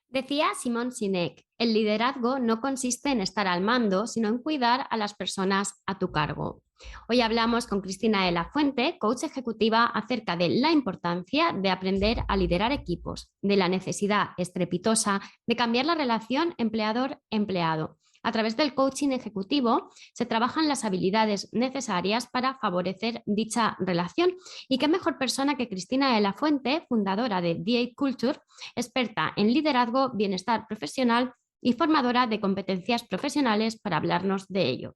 Decía Simón Sinek, el liderazgo no consiste en estar al mando, sino en cuidar a las personas a tu cargo. Hoy hablamos con Cristina de la Fuente, coach ejecutiva, acerca de la importancia de aprender a liderar equipos, de la necesidad estrepitosa de cambiar la relación empleador-empleado. A través del coaching ejecutivo se trabajan las habilidades necesarias para favorecer dicha relación. Y qué mejor persona que Cristina de la Fuente, fundadora de DA Culture, experta en liderazgo, bienestar profesional y formadora de competencias profesionales para hablarnos de ello.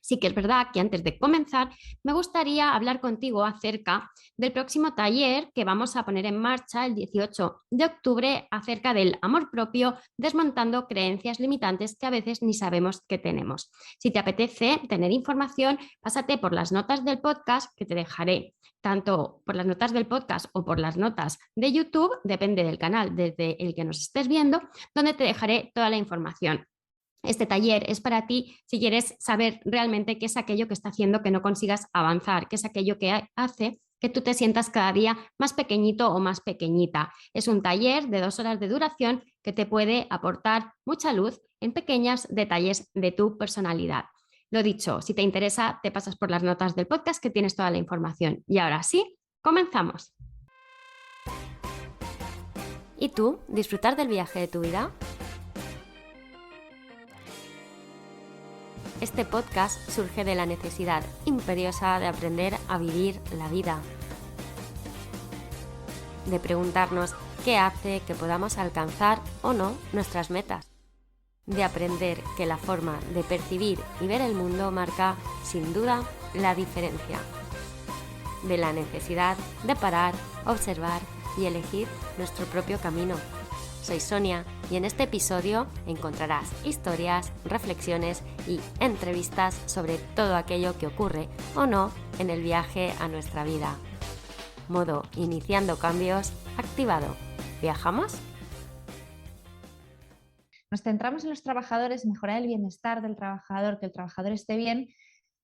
Sí que es verdad que antes de comenzar me gustaría hablar contigo acerca del próximo taller que vamos a poner en marcha el 18 de octubre acerca del amor propio, desmontando creencias limitantes que a veces ni sabemos que tenemos. Si te apetece tener información, pásate por las notas del podcast que te dejaré, tanto por las notas del podcast o por las notas de YouTube, depende del canal desde el que nos estés viendo, donde te dejaré toda la información. Este taller es para ti si quieres saber realmente qué es aquello que está haciendo que no consigas avanzar, qué es aquello que hace que tú te sientas cada día más pequeñito o más pequeñita. Es un taller de 2 horas de duración que te puede aportar mucha luz en pequeños detalles de tu personalidad. Lo dicho, si te interesa, te pasas por las notas del podcast que tienes toda la información. Y ahora sí, comenzamos. ¿Y tú, disfrutar del viaje de tu vida? Este podcast surge de la necesidad imperiosa de aprender a vivir la vida, de preguntarnos qué hace que podamos alcanzar o no nuestras metas, de aprender que la forma de percibir y ver el mundo marca, sin duda, la diferencia, de la necesidad de parar, observar y elegir nuestro propio camino. Soy Sonia y en este episodio encontrarás historias, reflexiones y entrevistas sobre todo aquello que ocurre o no en el viaje a nuestra vida. Modo iniciando cambios activado. ¿Viajamos? Nos centramos en los trabajadores, mejorar el bienestar del trabajador, que el trabajador esté bien,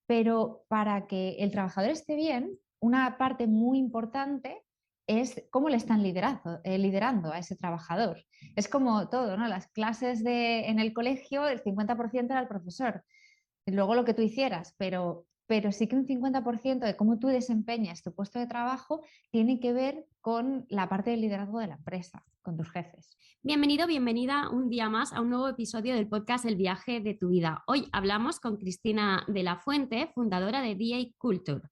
pero para que el trabajador esté bien, una parte muy importante es cómo le están liderando a ese trabajador. Es como todo, ¿no? Las clases en el colegio, el 50% era el profesor, luego lo que tú hicieras, pero sí que un 50% de cómo tú desempeñas tu puesto de trabajo tiene que ver con la parte del liderazgo de la empresa, con tus jefes. Bienvenido, bienvenida un día más a un nuevo episodio del podcast El viaje de tu vida. Hoy hablamos con Cristina de la Fuente, fundadora de DA Culture.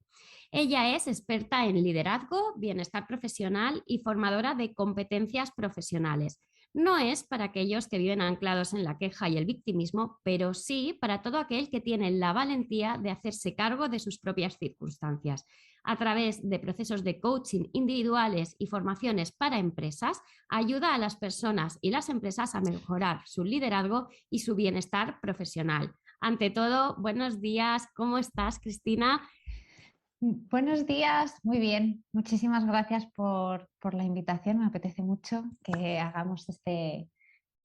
Ella es experta en liderazgo, bienestar profesional y formadora de competencias profesionales. No es para aquellos que viven anclados en la queja y el victimismo, pero sí para todo aquel que tiene la valentía de hacerse cargo de sus propias circunstancias. A través de procesos de coaching individuales y formaciones para empresas, ayuda a las personas y las empresas a mejorar su liderazgo y su bienestar profesional. Ante todo, buenos días. ¿Cómo estás, Cristina? Buenos días, muy bien. Muchísimas gracias por la invitación. Me apetece mucho que hagamos este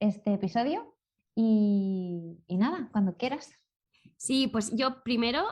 episodio y nada, cuando quieras. Sí, pues yo primero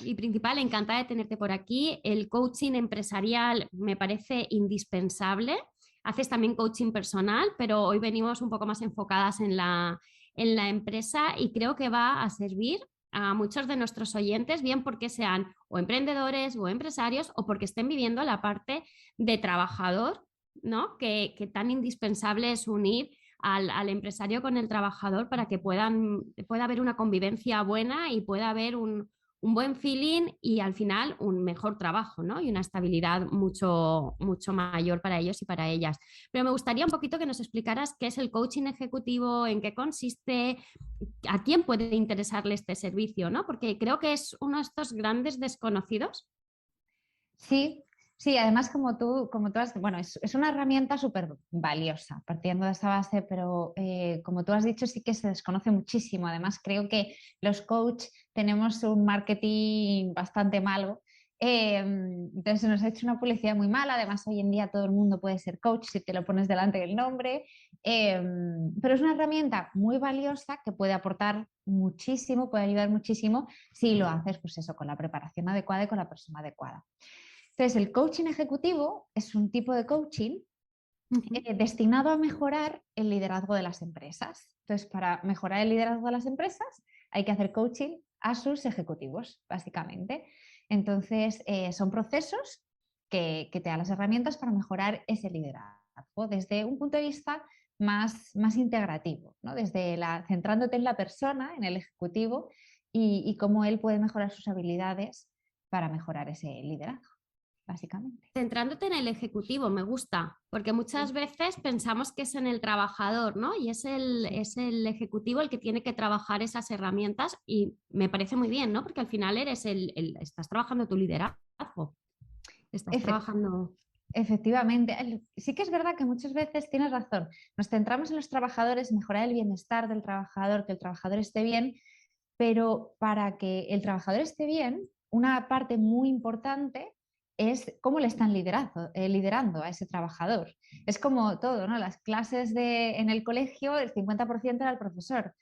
y principal, encantada de tenerte por aquí. El coaching empresarial me parece indispensable. Haces también coaching personal, pero hoy venimos un poco más enfocadas en la empresa y creo que va a servir a muchos de nuestros oyentes, bien porque sean o emprendedores o empresarios o porque estén viviendo la parte de trabajador, ¿no? Que tan indispensable es unir al empresario con el trabajador para que pueda haber una convivencia buena y pueda haber un buen feeling y al final un mejor trabajo, ¿no? Y una estabilidad mucho, mucho mayor para ellos y para ellas. Pero me gustaría un poquito que nos explicaras qué es el coaching ejecutivo, en qué consiste, a quién puede interesarle este servicio, ¿no? Porque creo que es uno de estos grandes desconocidos. Sí, sí, además como tú has, bueno, es una herramienta súper valiosa partiendo de esa base, pero como tú has dicho, sí que se desconoce muchísimo. Además, creo que los coach tenemos un marketing bastante malo. Entonces se nos ha hecho una publicidad muy mala. Además, hoy en día todo el mundo puede ser coach si te lo pones delante del nombre. Pero es una herramienta muy valiosa que puede aportar muchísimo, puede ayudar muchísimo si lo haces, pues eso, con la preparación adecuada y con la persona adecuada. Entonces, el coaching ejecutivo es un tipo de coaching Ujú. destinado a mejorar el liderazgo de las empresas. Entonces, para mejorar el liderazgo de las empresas hay que hacer coaching a sus ejecutivos, básicamente. Entonces, son procesos que te dan las herramientas para mejorar ese liderazgo desde un punto de vista más integrativo, ¿no? Centrándote en la persona, en el ejecutivo y cómo él puede mejorar sus habilidades para mejorar ese liderazgo, básicamente. Centrándote en el ejecutivo, me gusta, porque muchas Sí, veces pensamos que es en el trabajador, ¿no? Y sí. es el ejecutivo el que tiene que trabajar esas herramientas y me parece muy bien, ¿no? Porque al final eres estás trabajando tu liderazgo, estás Efe- trabajando. Efectivamente, sí que es verdad que muchas veces tienes razón. Nos centramos en los trabajadores, mejorar el bienestar del trabajador, que el trabajador esté bien, pero para que el trabajador esté bien, una parte muy importante es cómo le están liderando a ese trabajador. Es como todo, ¿no? Las clases en el colegio, el 50% era el profesor,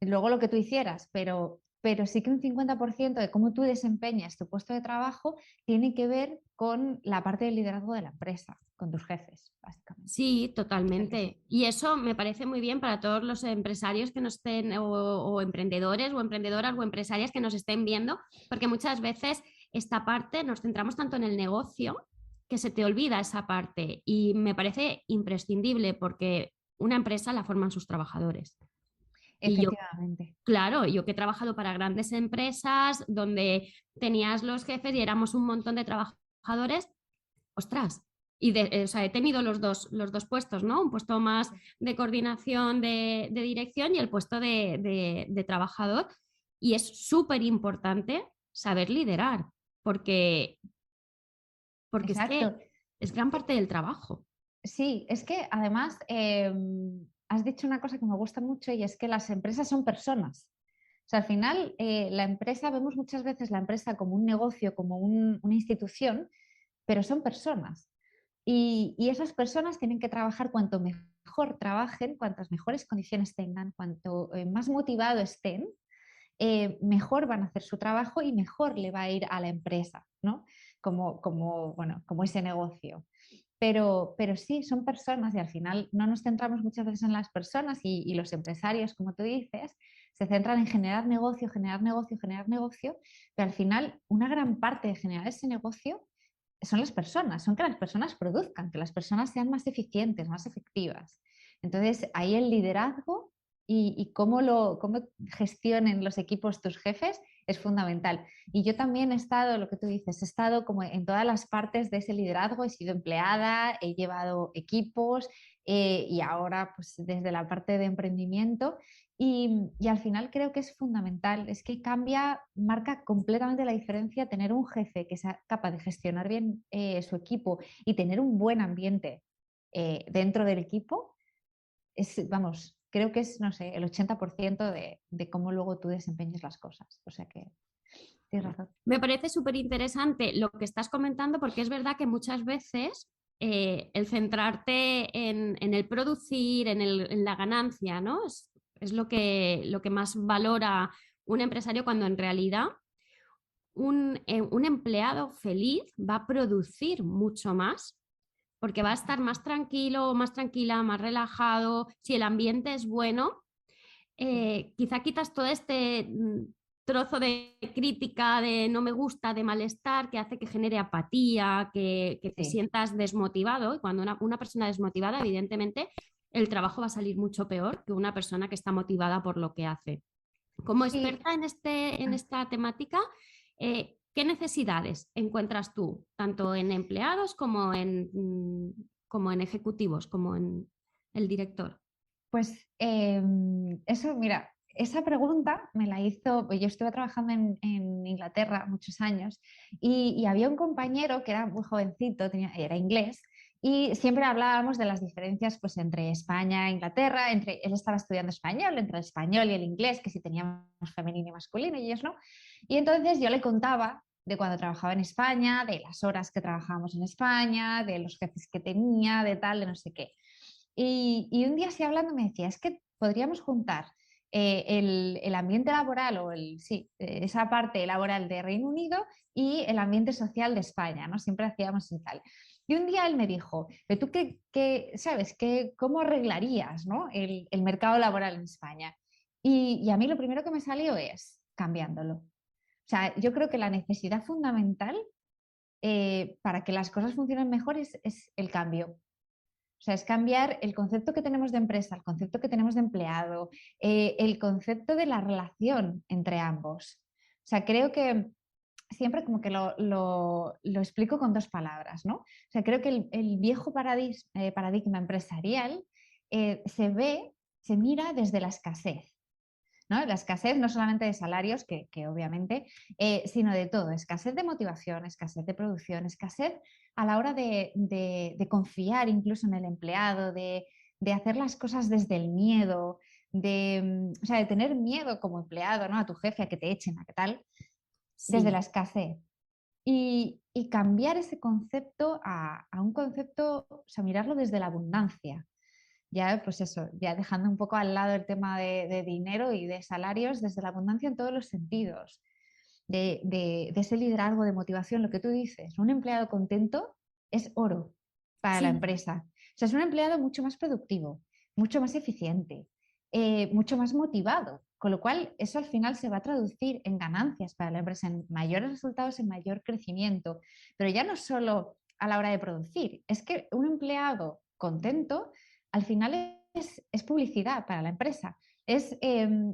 luego lo que tú hicieras, pero sí que un 50% de cómo tú desempeñas tu puesto de trabajo tiene que ver con la parte del liderazgo de la empresa, con tus jefes, básicamente. Sí, O sea que sí. totalmente. Y eso me parece muy bien para todos los empresarios que nos estén, o emprendedores o emprendedoras o empresarias que nos estén viendo, porque muchas veces esta parte nos centramos tanto en el negocio que se te olvida esa parte. Y me parece imprescindible porque una empresa la forman sus trabajadores. Y yo, Efectivamente. claro, yo que he trabajado para grandes empresas donde tenías los jefes y éramos un montón de trabajadores, ostras, o sea, he tenido los dos puestos, ¿no? Un puesto más de coordinación de dirección y el puesto de trabajador. Y es súper importante saber liderar, porque, porque es Exacto. que es gran parte del trabajo. Sí, es que además has dicho una cosa que me gusta mucho y es que las empresas son personas. O sea, al final, la empresa, vemos muchas veces la empresa como un negocio, como una institución, pero son personas. Y esas personas tienen que trabajar cuanto mejor trabajen, cuantas mejores condiciones tengan, cuanto más motivado estén, mejor van a hacer su trabajo y mejor le va a ir a la empresa, ¿no? Bueno, como ese negocio. Pero sí, son personas y al final no nos centramos muchas veces en las personas y los empresarios, como tú dices, se centran en generar negocio, generar negocio, generar negocio, pero al final una gran parte de generar ese negocio son las personas, son que las personas produzcan, que las personas sean más eficientes, más efectivas. Entonces, ahí el liderazgo y cómo gestionen los equipos tus jefes es fundamental. Y yo también he estado, lo que tú dices, he estado como en todas las partes de ese liderazgo, he sido empleada, he llevado equipos y ahora pues desde la parte de emprendimiento y al final creo que es fundamental, es que marca completamente la diferencia tener un jefe que sea capaz de gestionar bien su equipo y tener un buen ambiente dentro del equipo. Vamos, creo que es, no sé, el 80% de cómo luego tú desempeñes las cosas. O sea que tienes razón. Me parece súper interesante lo que estás comentando porque es verdad que muchas veces el centrarte en el producir, en la ganancia, ¿no? Es lo que más valora un empresario cuando en realidad un empleado feliz va a producir mucho más porque va a estar más tranquilo, más tranquila, más relajado. Si el ambiente es bueno, Sí, quizá quitas todo este trozo de crítica, de no me gusta, de malestar, que hace que genere apatía, que te sí. sientas desmotivado. Y cuando una persona desmotivada, evidentemente, el trabajo va a salir mucho peor que una persona que está motivada por lo que hace. Como Sí, experta en esta temática, ¿qué necesidades encuentras tú, tanto en empleados como en ejecutivos, como en el director? pues eso, mira, esa pregunta me la hizo, pues yo estuve trabajando en Inglaterra muchos años y había un compañero que era muy jovencito, era inglés, y siempre hablábamos de las diferencias pues, entre España e Inglaterra, él estaba estudiando español, entre el español y el inglés, que si teníamos femenino y masculino y ellos no. Y entonces yo le contaba de cuando trabajaba en España, de las horas que trabajábamos en España, de los jefes que tenía, de tal, de no sé qué. Y un día así hablando me decía, es que podríamos juntar el ambiente laboral sí, esa parte laboral de Reino Unido y el ambiente social de España, ¿no? Siempre hacíamos y tal. Y un día él me dijo, ¿pero tú sabes, cómo arreglarías, ¿no? el mercado laboral en España? Y a mí lo primero que me salió es cambiándolo. O sea, yo creo que la necesidad fundamental para que las cosas funcionen mejor es el cambio. O sea, es cambiar el concepto que tenemos de empresa, el concepto que tenemos de empleado, el concepto de la relación entre ambos. O sea, creo que siempre como que lo explico con dos palabras, ¿no? O sea, creo que el viejo paradigma empresarial se mira desde la escasez, ¿no? La escasez no solamente de salarios, que obviamente, sino de todo. Escasez de motivación, escasez de producción, escasez a la hora de confiar incluso en el empleado, de hacer las cosas desde el miedo, o sea, de tener miedo como empleado, ¿no? A tu jefe, a que te echen, a qué tal, desde la Sí. escasez. Y cambiar ese concepto a un concepto, o sea, mirarlo desde la abundancia. Ya, pues eso, ya dejando un poco al lado el tema de dinero y de salarios, desde la abundancia en todos los sentidos, de ese liderazgo, de motivación, lo que tú dices, un empleado contento es oro para la Sí, empresa. O sea, es un empleado mucho más productivo, mucho más eficiente, mucho más motivado, con lo cual eso al final se va a traducir en ganancias para la empresa, en mayores resultados, en mayor crecimiento, pero ya no solo a la hora de producir, es que un empleado contento al final es publicidad para la empresa, es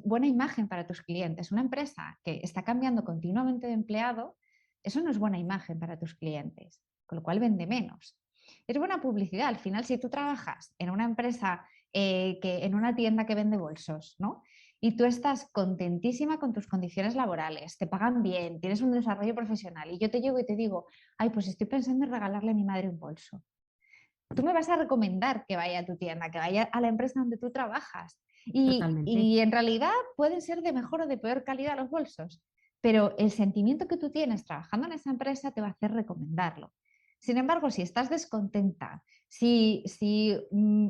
buena imagen para tus clientes. Una empresa que está cambiando continuamente de empleado, eso no es buena imagen para tus clientes, con lo cual vende menos. Es buena publicidad. Al final, si tú trabajas en una empresa, en una tienda que vende bolsos, ¿no? Y tú estás contentísima con tus condiciones laborales, te pagan bien, tienes un desarrollo profesional, y yo te llego y te digo, ay, pues estoy pensando en regalarle a mi madre un bolso. Tú me vas a recomendar que vaya a tu tienda, que vaya a la empresa donde tú trabajas. totalmente. Y en realidad pueden ser de mejor o de peor calidad los bolsos, pero el sentimiento que tú tienes trabajando en esa empresa te va a hacer recomendarlo. Sin embargo, si estás descontenta, si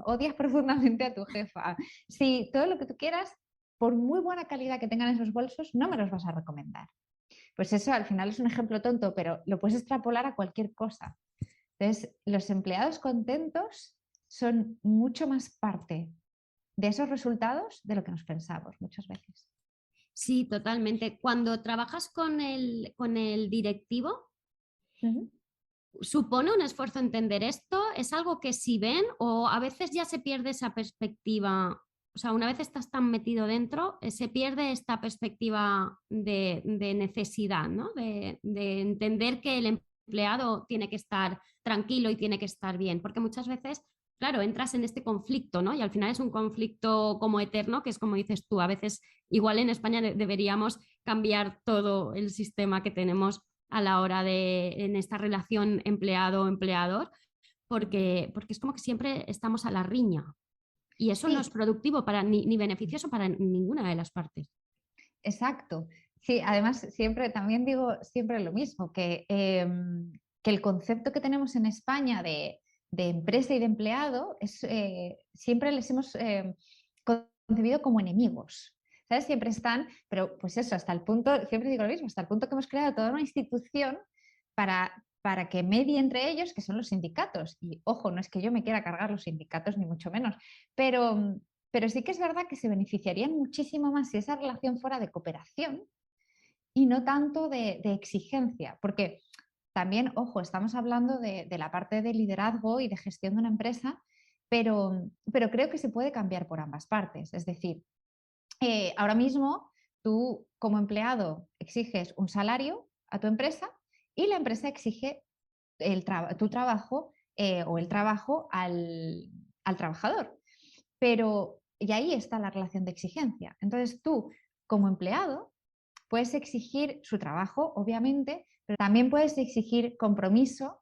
odias profundamente a tu jefa, si todo lo que tú quieras, por muy buena calidad que tengan esos bolsos, no me los vas a recomendar. Pues eso al final es un ejemplo tonto, pero lo puedes extrapolar a cualquier cosa. Entonces, los empleados contentos son mucho más parte de esos resultados de lo que nos pensamos muchas veces. Sí, totalmente. Cuando trabajas con el directivo, Ujú. ¿supone un esfuerzo entender esto? ¿Es algo que sí ven o a veces ya se pierde esa perspectiva? O sea, una vez estás tan metido dentro, se pierde esta perspectiva de necesidad, ¿no? De entender que el empleado tiene que estar tranquilo y tiene que estar bien, porque muchas veces, claro, entras en este conflicto, ¿no? Y al final es un conflicto como eterno, que es como dices tú, a veces igual en España deberíamos cambiar todo el sistema que tenemos a la hora en esta relación empleado-empleador, porque es como que siempre estamos a la riña y eso no es Sí, productivo ni beneficioso para ninguna de las partes. exacto. Sí, además siempre también digo siempre lo mismo, que el concepto que tenemos en España de empresa y de empleado siempre les hemos concebido como enemigos. ¿Sabes? Siempre están, pero pues eso, hasta el punto, siempre digo lo mismo, hasta el punto que hemos creado toda una institución para que medie entre ellos, que son los sindicatos. Y ojo, no es que yo me quiera cargar los sindicatos, ni mucho menos, pero pero sí que es verdad que se beneficiarían muchísimo más si esa relación fuera de cooperación y no tanto de exigencia, porque también, ojo, estamos hablando de la parte de liderazgo y de gestión de una empresa, pero creo que se puede cambiar por ambas partes. Es decir, ahora mismo tú como empleado exiges un salario a tu empresa y la empresa exige tu trabajo o el trabajo al trabajador. Pero, y ahí está la relación de exigencia. Entonces tú, como empleado, puedes exigir su trabajo, obviamente, pero también puedes exigir compromiso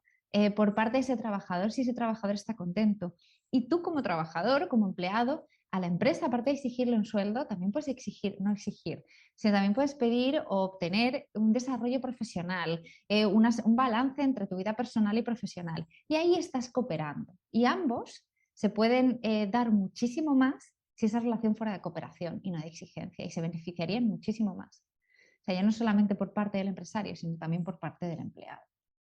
por parte de ese trabajador si ese trabajador está contento. Y tú como trabajador, como empleado, a la empresa, aparte de exigirle un sueldo, también puedes exigir, no exigir, sino también puedes pedir o obtener un desarrollo profesional, un balance entre tu vida personal y profesional. Y ahí estás cooperando. Y ambos se pueden dar muchísimo más si esa relación fuera de cooperación y no de exigencia, y se beneficiarían muchísimo más. O sea, ya no solamente por parte del empresario, sino también por parte del empleado.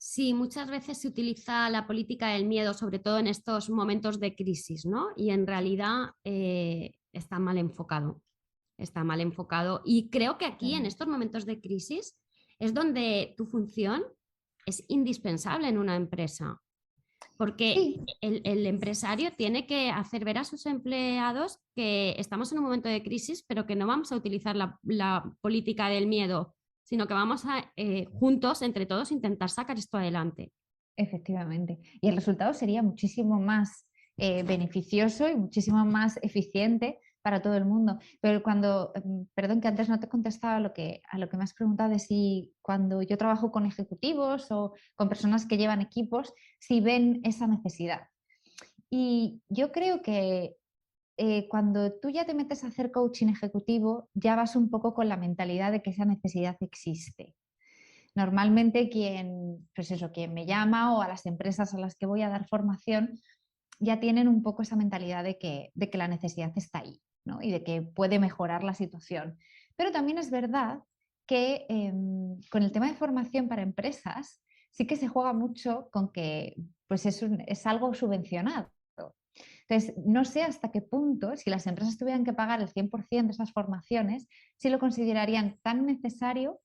Sí, muchas veces se utiliza la política del miedo, sobre todo en estos momentos de crisis, ¿no? Y en realidad está mal enfocado. Está mal enfocado. Y creo que aquí, en estos Totalmente. momentos de crisis, es donde tu función es indispensable en una empresa. Porque Sí, el empresario tiene que hacer ver a sus empleados que estamos en un momento de crisis, pero que no vamos a utilizar la política del miedo, sino que vamos a juntos, entre todos, intentar sacar esto adelante. efectivamente. Y el resultado sería muchísimo más beneficioso y muchísimo más eficiente para todo el mundo. Pero cuando, perdón que antes no te contestaba a lo que me has preguntado de si cuando yo trabajo con ejecutivos o con personas que llevan equipos, si ven esa necesidad. Y yo creo que cuando tú ya te metes a hacer coaching ejecutivo, ya vas un poco con la mentalidad de que esa necesidad existe. Normalmente pues eso, quien me llama o a las empresas a las que voy a dar formación ya tienen un poco esa mentalidad de que la necesidad está ahí, ¿no? Y de que puede mejorar la situación. Pero también es verdad que con el tema de formación para empresas sí que se juega mucho con que pues es algo subvencionado. Entonces, no sé hasta qué punto, si las empresas tuvieran que pagar el 100% de esas formaciones, si lo considerarían tan necesario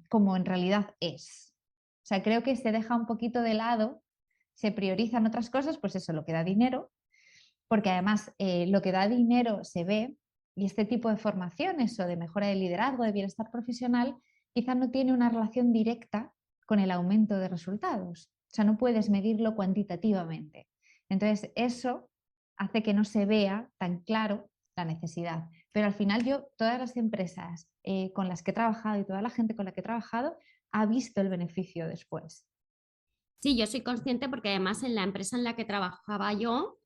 como en realidad es. O sea, creo que se deja un poquito de lado, se priorizan otras cosas, pues eso, lo que da dinero, porque además lo que da dinero se ve y este tipo de formaciones o de mejora de liderazgo, de bienestar profesional, quizá no tiene una relación directa con el aumento de resultados. O sea, no puedes medirlo cuantitativamente. Entonces, eso hace que no se vea tan claro la necesidad. Pero al final yo, todas las empresas con las que he trabajado y toda la gente con la que he trabajado ha visto el beneficio después. Sí, yo soy consciente porque además en la empresa en la que trabajaba yo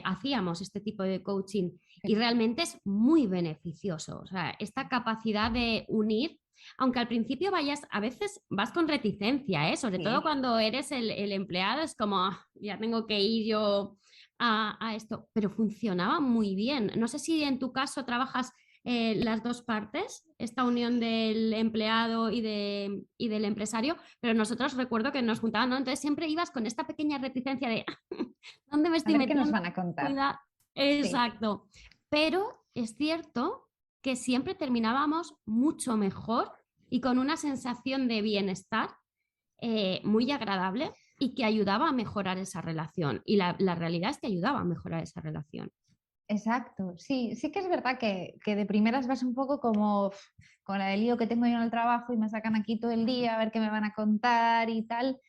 hacíamos este tipo de coaching y realmente es muy beneficioso. O sea, esta capacidad de unir, aunque al principio vayas, a veces vas con reticencia, ¿eh? Sobre todo Sí. cuando eres el empleado, es como, "Ah, ya tengo que ir yo a esto", pero funcionaba muy bien. No sé si en tu caso trabajas las dos partes, esta unión del empleado y del empresario, pero nosotros recuerdo que nos juntaban, ¿no? Entonces siempre ibas con esta pequeña reticencia de, ¿dónde me A estoy ver qué nos metiendo? van a contar. Cuidado. Sí. Exacto. Pero es cierto que siempre terminábamos mucho mejor y con una sensación de bienestar muy agradable y que ayudaba a mejorar esa relación. Y la realidad es que ayudaba a mejorar esa relación. Exacto, sí, sí que es verdad que de primeras vas un poco como con la del lío que tengo yo en el trabajo y me sacan aquí todo el día a ver qué me van a contar y tal,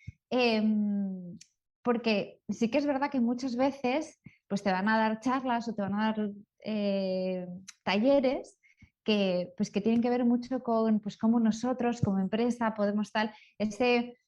porque sí que es verdad que muchas veces pues te van a dar charlas o te van a dar talleres que, pues, que tienen que ver mucho con pues, cómo nosotros como empresa podemos tal, ese,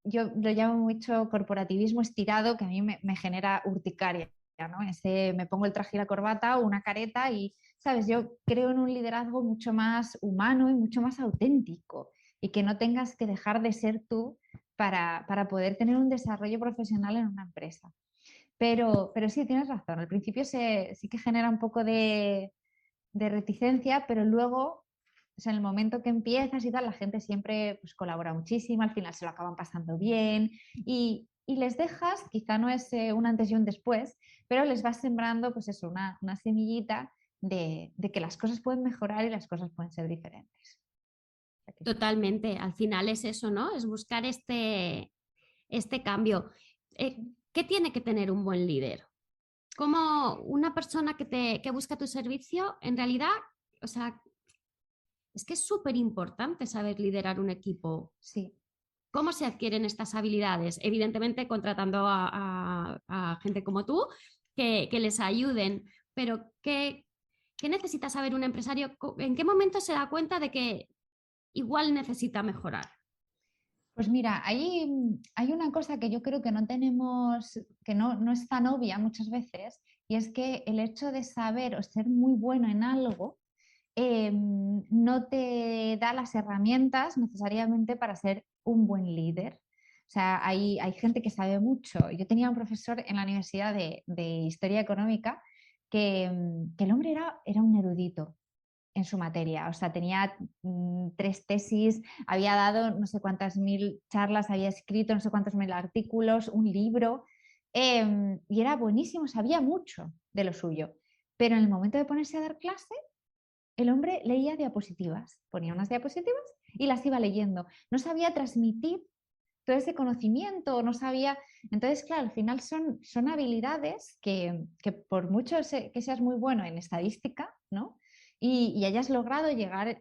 yo lo llamo mucho corporativismo estirado que a mí me genera urticaria. ¿No? Ese, me pongo el traje y la corbata o una careta y, ¿sabes? Yo creo en un liderazgo mucho más humano y mucho más auténtico y que no tengas que dejar de ser tú para poder tener un desarrollo profesional en una empresa. Pero sí, tienes razón, al principio sí que genera un poco de reticencia, pero luego, o sea, en el momento que empiezas y tal, la gente siempre pues, colabora muchísimo, al final se lo acaban pasando bien y les dejas, quizá no es un antes y un después, pero les vas sembrando pues eso, una semillita de que las cosas pueden mejorar y las cosas pueden ser diferentes. O sea que sí. Totalmente. Al final es eso, ¿no? Es buscar este cambio. ¿Qué tiene que tener un buen líder? Como una persona que busca tu servicio, en realidad, o sea, es que es súper importante saber liderar un equipo. Sí. ¿Cómo se adquieren estas habilidades? Evidentemente, contratando a gente como tú que les ayuden, pero ¿qué necesita saber un empresario? ¿En qué momento se da cuenta de que igual necesita mejorar? Pues mira, hay una cosa que yo creo que no tenemos, que no es tan obvia muchas veces, y es que el hecho de saber o ser muy bueno en algo no te da las herramientas necesariamente para ser un buen líder. O sea, hay gente que sabe mucho. Yo tenía un profesor en la Universidad de Historia Económica que el hombre era un erudito, en su materia. O sea, tenía 3 tesis, había dado no sé cuántas mil charlas, había escrito no sé cuántos mil artículos, un libro, y era buenísimo, sabía mucho de lo suyo. Pero en el momento de ponerse a dar clase, el hombre leía diapositivas, ponía unas diapositivas y las iba leyendo. No sabía transmitir todo ese conocimiento, no sabía. Entonces, claro, al final son habilidades que por mucho que seas muy bueno en estadística, ¿no? Y hayas logrado llegar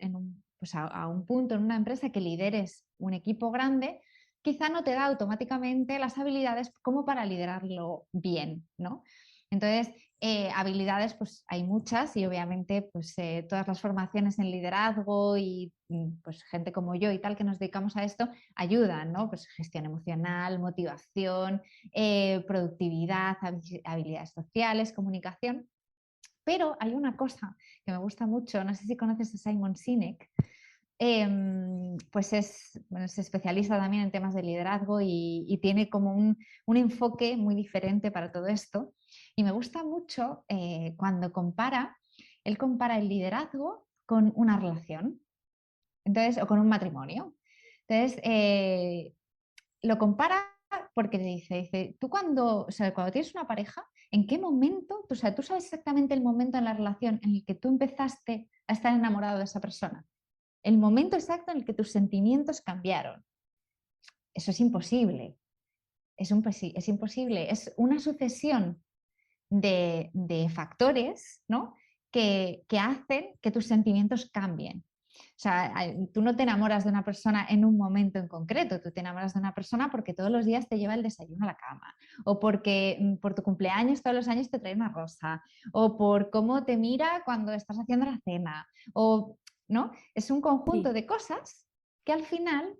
pues a un punto en una empresa que lideres un equipo grande, quizá no te da automáticamente las habilidades como para liderarlo bien, ¿no? Entonces, habilidades, pues hay muchas y obviamente pues, todas las formaciones en liderazgo y pues gente como yo y tal que nos dedicamos a esto ayudan, ¿no? Pues gestión emocional, motivación, productividad, habilidades sociales, comunicación. Pero hay una cosa que me gusta mucho, no sé si conoces a Simon Sinek, pues bueno, se especializa también en temas de liderazgo y tiene como un enfoque muy diferente para todo esto. Y me gusta mucho cuando él compara el liderazgo con una relación, entonces, o con un matrimonio. Entonces, lo compara porque dice, tú o sea, cuando tienes una pareja, ¿en qué momento? O sea, tú sabes exactamente el momento en la relación en el que tú empezaste a estar enamorado de esa persona. El momento exacto en el que tus sentimientos cambiaron. Eso es imposible. Es imposible. Es una sucesión de factores, ¿no? que hacen que tus sentimientos cambien. O sea, tú no te enamoras de una persona en un momento en concreto, tú te enamoras de una persona porque todos los días te lleva el desayuno a la cama, o porque por tu cumpleaños todos los años te trae una rosa, o por cómo te mira cuando estás haciendo la cena, o, ¿no? Es un conjunto Sí. de cosas que al final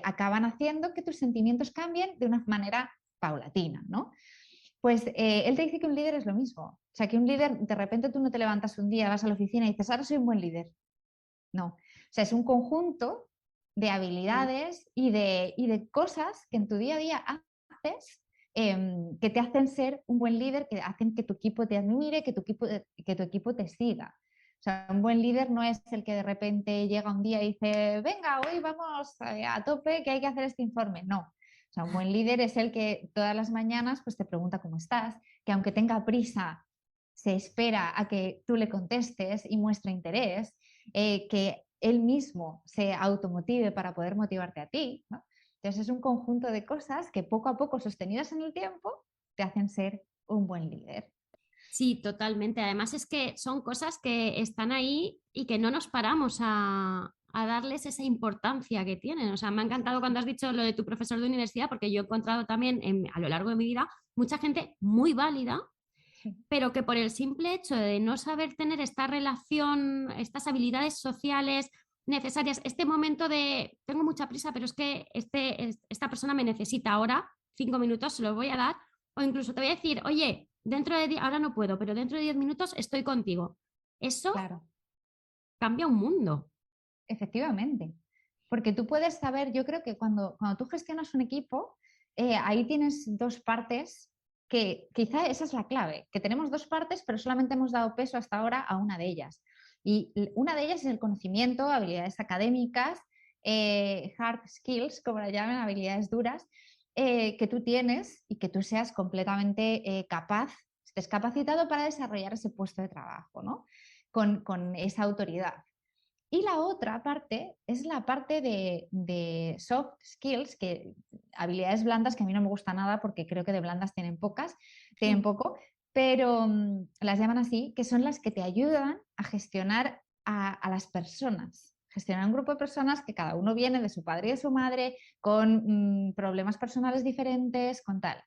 acaban haciendo que tus sentimientos cambien de una manera paulatina, ¿no? Pues él te dice que un líder es lo mismo. O sea, que un líder, de repente tú no te levantas un día, vas a la oficina y dices, ahora soy un buen líder. No. O sea, es un conjunto de habilidades y de cosas que en tu día a día haces que te hacen ser un buen líder, que hacen que tu equipo te admire, que tu equipo te siga. O sea, un buen líder no es el que de repente llega un día y dice, venga, hoy vamos a tope, que hay que hacer este informe. No. O sea, un buen líder es el que todas las mañanas pues, te pregunta cómo estás, que aunque tenga prisa, se espera a que tú le contestes y muestre interés, que él mismo se automotive para poder motivarte a ti, ¿no? Entonces es un conjunto de cosas que poco a poco, sostenidas en el tiempo, te hacen ser un buen líder. Sí, totalmente. Además es que son cosas que están ahí y que no nos paramos a darles esa importancia que tienen. O sea, me ha encantado cuando has dicho lo de tu profesor de universidad, porque yo he encontrado también a lo largo de mi vida mucha gente muy válida, Sí. pero que por el simple hecho de no saber tener esta relación, estas habilidades sociales necesarias, este momento de tengo mucha prisa, pero es que esta persona me necesita ahora, 5 minutos, se lo voy a dar, o incluso te voy a decir, oye, ahora no puedo, pero dentro de 10 minutos estoy contigo. Eso Claro, cambia un mundo. efectivamente. Porque tú puedes saber, yo creo que cuando tú gestionas un equipo, ahí tienes dos partes que quizá esa es la clave, que tenemos dos partes, pero solamente hemos dado peso hasta ahora a una de ellas. Y una de ellas es el conocimiento, habilidades académicas, hard skills, como la llaman, habilidades duras, que tú tienes y que tú seas completamente capaz, estés capacitado para desarrollar ese puesto de trabajo, ¿no? Con esa autoridad. Y la otra parte es la parte de soft skills, que habilidades blandas que a mí no me gusta nada porque creo que de blandas tienen Sí. poco, pero las llaman así, que son las que te ayudan a gestionar a las personas. Gestionar un grupo de personas que cada uno viene de su padre y de su madre, con problemas personales diferentes, con tal.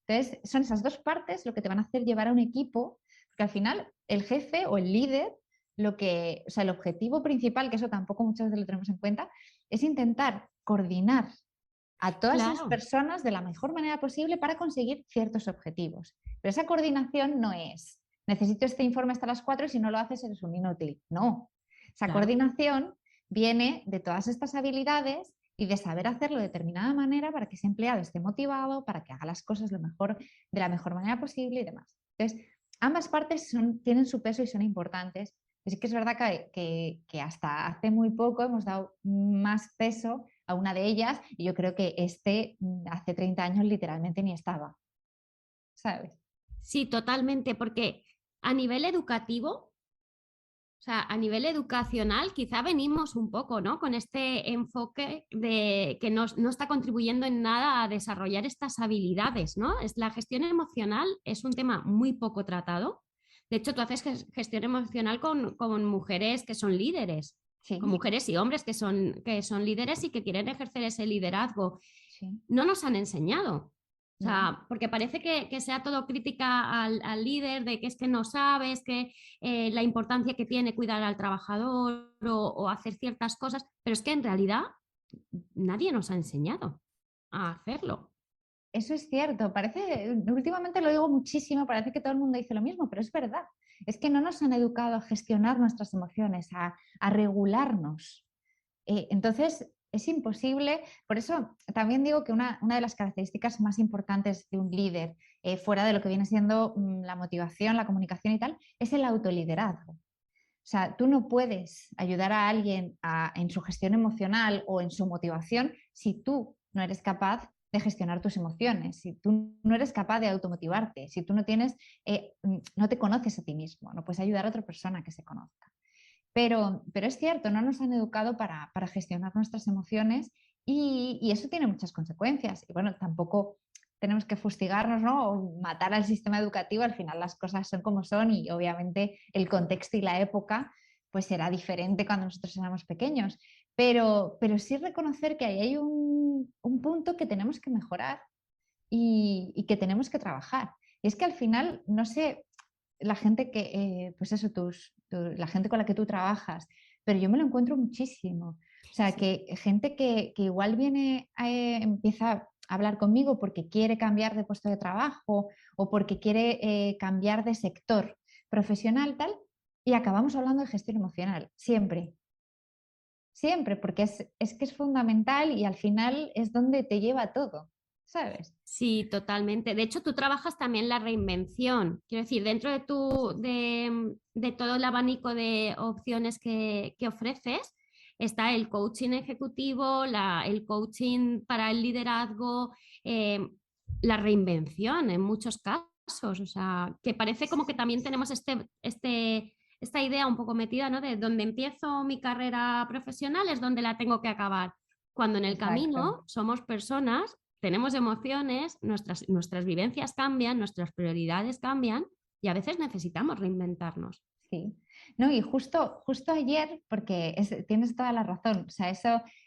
Entonces, son esas dos partes lo que te van a hacer llevar a un equipo, porque al final el jefe o el líder, o sea, el objetivo principal, que eso tampoco muchas veces lo tenemos en cuenta, es intentar coordinar a todas esas Claro, personas de la mejor manera posible para conseguir ciertos objetivos. Pero esa coordinación no es, necesito este informe hasta las 4 y si no lo haces eres un inútil. No, esa claro. coordinación viene de todas estas habilidades y de saber hacerlo de determinada manera para que ese empleado esté motivado, para que haga las cosas de la mejor manera posible y demás. Entonces, ambas partes tienen su peso y son importantes, Sí que es verdad que hasta hace muy poco hemos dado más peso a una de ellas y yo creo que hace 30 años literalmente ni estaba, ¿sabes? Sí, totalmente, porque a nivel educativo, o sea, a nivel educacional, quizá venimos un poco, ¿no? Con este enfoque de que no está contribuyendo en nada a desarrollar estas habilidades, ¿no? La gestión emocional es un tema muy poco tratado. De hecho, tú haces gestión emocional con mujeres que son líderes, con Sí, mujeres y hombres que son líderes y que quieren ejercer ese liderazgo. sí, No nos han enseñado. O no. sea, porque parece que sea todo crítica al líder, de que es que no sabes, que la importancia que tiene cuidar al trabajador o hacer ciertas cosas, pero es que en realidad nadie nos ha enseñado a hacerlo. Eso es cierto, últimamente lo digo muchísimo, parece que todo el mundo dice lo mismo, pero es verdad. Es que no nos han educado a gestionar nuestras emociones, a regularnos. Entonces, es imposible. Por eso también digo que una de las características más importantes de un líder, fuera de lo que viene siendo la motivación, la comunicación y tal, es el autoliderazgo. O sea, tú no puedes ayudar a alguien en su gestión emocional o en su motivación si tú no eres capaz de gestionar tus emociones, si tú no eres capaz de automotivarte, si tú no te conoces a ti mismo, no puedes ayudar a otra persona que se conozca. Pero es cierto, no nos han educado para gestionar nuestras emociones y eso tiene muchas consecuencias. Y bueno, tampoco tenemos que fustigarnos, ¿no? O matar al sistema educativo, al final las cosas son como son y obviamente el contexto y la época pues será diferente cuando nosotros éramos pequeños. Pero sí reconocer que ahí hay un punto que tenemos que mejorar y que tenemos que trabajar. Y es que al final, no sé, la gente pues eso, la gente con la que tú trabajas, pero yo me lo encuentro muchísimo. O sea, Sí. que gente que igual empieza a hablar conmigo porque quiere cambiar de puesto de trabajo o porque quiere cambiar de sector profesional, tal, y acabamos hablando de gestión emocional, siempre, siempre, porque es que es fundamental y al final es donde te lleva todo, ¿sabes? Sí, totalmente. De hecho, tú trabajas también la reinvención. Quiero decir, dentro de todo el abanico de opciones que ofreces, está el coaching ejecutivo, el coaching para el liderazgo, eh, la reinvención en muchos casos. O sea, que parece como que también tenemos esta idea un poco metida, ¿no? De donde empiezo mi carrera profesional es donde la tengo que acabar. Cuando en el Exacto. camino somos personas, tenemos emociones, nuestras vivencias cambian, nuestras prioridades cambian y a veces necesitamos reinventarnos. Sí, no, y justo ayer, porque tienes toda la razón, o sea,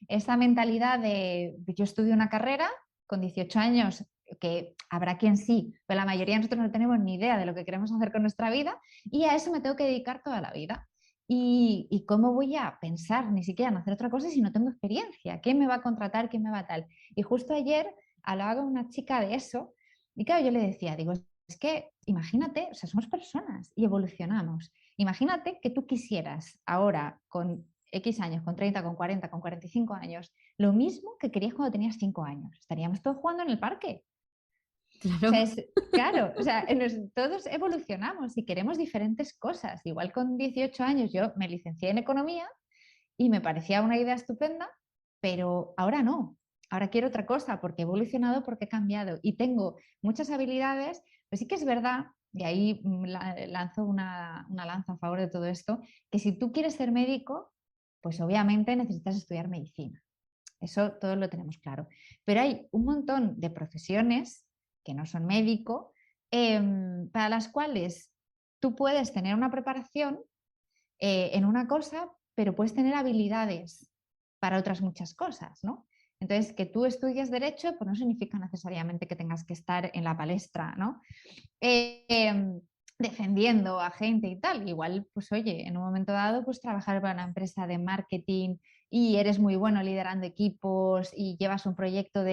esa mentalidad de yo estudio una carrera con 18 años, que habrá quien sí, pero la mayoría de nosotros no tenemos ni idea de lo que queremos hacer con nuestra vida y a eso me tengo que dedicar toda la vida. ¿Y cómo voy a pensar ni siquiera en hacer otra cosa si no tengo experiencia? ¿Quién me va a contratar? ¿Quién me va a tal? Y justo ayer hablaba con una chica de eso y claro, yo le decía, digo, es que imagínate, o sea, somos personas y evolucionamos. Imagínate que tú quisieras ahora, con X años, con 30, con 40, con 45 años, lo mismo que querías cuando tenías 5 años. Estaríamos todos jugando en el parque. O sea, Claro. claro, o sea, todos evolucionamos y queremos diferentes cosas. Igual con 18 años yo me licencié en economía y me parecía una idea estupenda, pero ahora no. Ahora quiero otra cosa porque he evolucionado, porque he cambiado y tengo muchas habilidades, pero sí que es verdad, y ahí lanzo una lanza a favor de todo esto, que si tú quieres ser médico, pues obviamente necesitas estudiar medicina. Eso todos lo tenemos claro. Pero hay un montón de profesiones que no son médico, para las cuales tú puedes tener una preparación en una cosa, pero puedes tener habilidades para otras muchas cosas, ¿no? Entonces, que tú estudies derecho, pues no significa necesariamente que tengas que estar en la palestra, ¿no? Eh, defendiendo a gente y tal. Igual, pues oye, en un momento dado, pues trabajar para una empresa de marketing y eres muy bueno liderando equipos y llevas un proyecto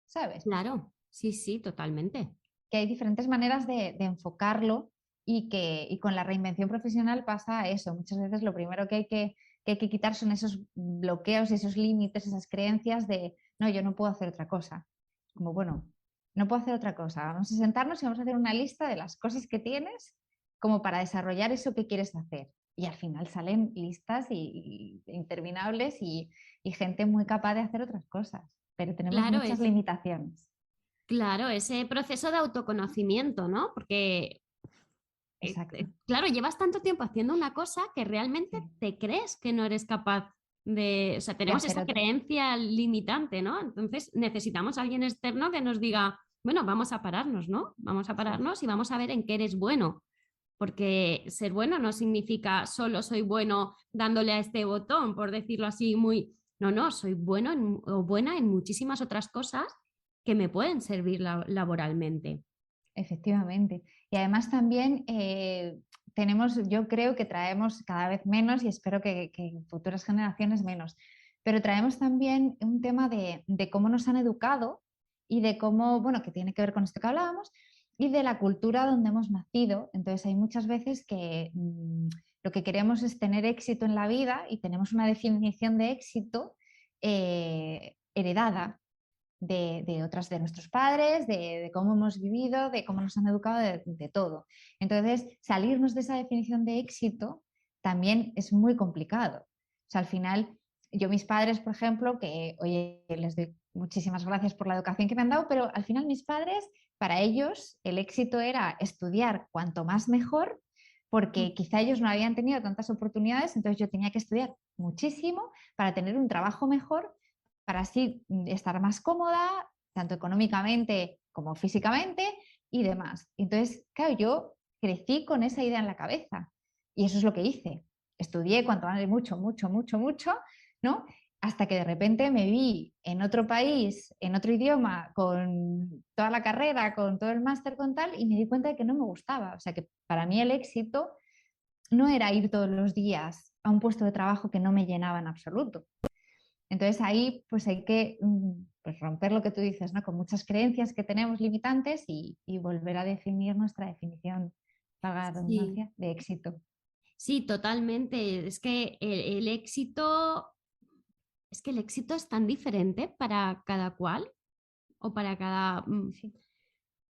¿sabes? Claro, sí, sí, totalmente. Que hay diferentes maneras de enfocarlo y con la reinvención profesional pasa eso. Muchas veces lo primero que hay que quitar son esos bloqueos, esos límites, esas creencias de, no, yo no puedo hacer otra cosa. Como, bueno, no puedo hacer otra cosa. Vamos a sentarnos y vamos a hacer una lista de las cosas que tienes como para desarrollar eso que quieres hacer. y al final salen listas interminables y gente muy capaz de hacer otras cosas, pero tenemos Claro, muchas limitaciones. claro, ese proceso de autoconocimiento, ¿no? Porque Exacto. claro, llevas tanto tiempo haciendo una cosa que realmente Sí, te crees que no eres capaz de, o sea, de tenemos hacer esa otra. creencia limitante, ¿no? Entonces necesitamos a alguien externo que nos diga, bueno, vamos a pararnos, ¿no? Vamos a Sí. pararnos y vamos a ver en qué eres bueno, porque ser bueno no significa solo soy bueno dándole a este botón, por decirlo así, muy, no, no, soy bueno o buena en muchísimas otras cosas que me pueden servir laboralmente. Efectivamente. Y además también tenemos, yo creo que traemos cada vez menos y espero que en futuras generaciones menos, pero traemos también un tema de cómo nos han educado y de cómo, bueno, que tiene que ver con esto que hablábamos y de la cultura donde hemos nacido. Entonces hay muchas veces que lo que queremos es tener éxito en la vida y tenemos una definición de éxito heredada de otras de nuestros padres, de cómo hemos vivido, de cómo nos han educado, de todo. Entonces, salirnos de esa definición de éxito también es muy complicado. O sea, al final, yo mis padres, por ejemplo, que oye, les doy muchísimas gracias por la educación que me han dado, pero al final mis padres, para ellos, el éxito era estudiar cuanto más mejor, porque quizá ellos no habían tenido tantas oportunidades, entonces yo tenía que estudiar muchísimo para tener un trabajo mejor para así estar más cómoda, tanto económicamente como físicamente y demás. Entonces, claro, yo crecí con esa idea en la cabeza y eso es lo que hice. Estudié cuanto más mucho, mucho, mucho, mucho, ¿no? Hasta que de repente me vi en otro país, en otro idioma, con toda la carrera, con todo el máster, con tal, y me di cuenta de que no me gustaba. O sea que para mí el éxito no era ir todos los días a un puesto de trabajo que no me llenaba en absoluto. Entonces ahí pues hay que pues, romper lo que tú dices, ¿no? Con muchas creencias que tenemos limitantes y volver a definir nuestra definición, valga la Sí, redundancia, de éxito. sí, totalmente. Es que el éxito, es que el éxito es tan diferente para cada cual o para cada... Sí,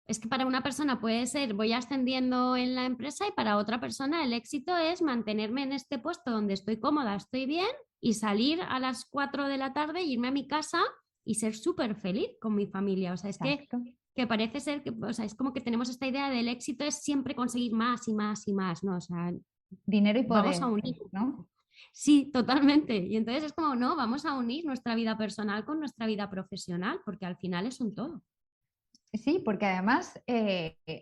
Es que para una persona puede ser voy ascendiendo en la empresa y para otra persona el éxito es mantenerme en este puesto donde estoy cómoda, estoy bien y salir a las 4 de la tarde, irme a mi casa y ser súper feliz con mi familia. O sea, es exacto. que parece ser que, o sea, es como que tenemos esta idea del éxito es siempre conseguir más y más y más, ¿no? O sea, Dinero y vamos a poder, unir. ¿no? Sí, totalmente. Y entonces es como, no, vamos a unir nuestra vida personal con nuestra vida profesional, porque al final es un todo. Sí, porque además